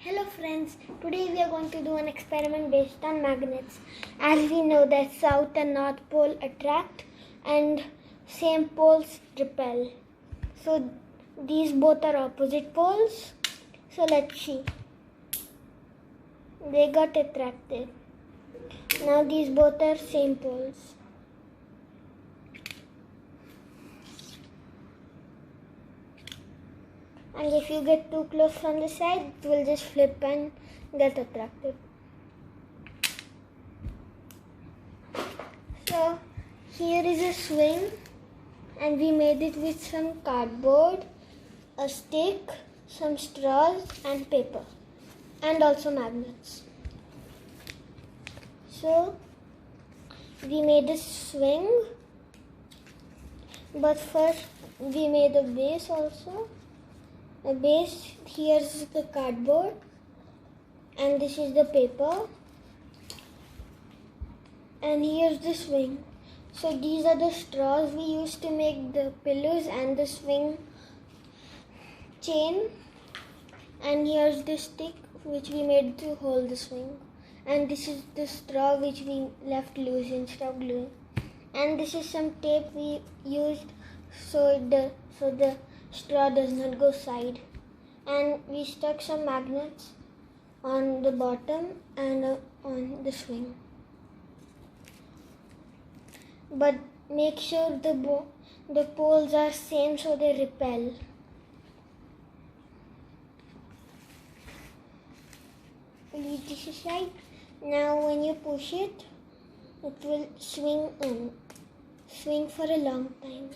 Hello friends, today we are going to do an experiment based on magnets. As we know that south and north pole attract and same poles repel. So these both are opposite poles. So let's see. They got attracted. Now these both are same poles. And if you get too close from the side, it will just flip and get attracted. So here is a swing, and we made it with some cardboard, a stick, some straws and paper, and also magnets. So we made a swing, but first we made a base also. A base, here's the cardboard and this is the paper, and here's the swing. So these are the straws we used to make the pillows and the swing chain, and here's the stick which we made to hold the swing, and this is the straw which we left loose instead of gluing, and this is some tape we used so the straw does not go side, and we stuck some magnets on the bottom and on the swing. But make sure the poles are same so they repel. Leave this aside. Now when you push it, it will swing for a long time.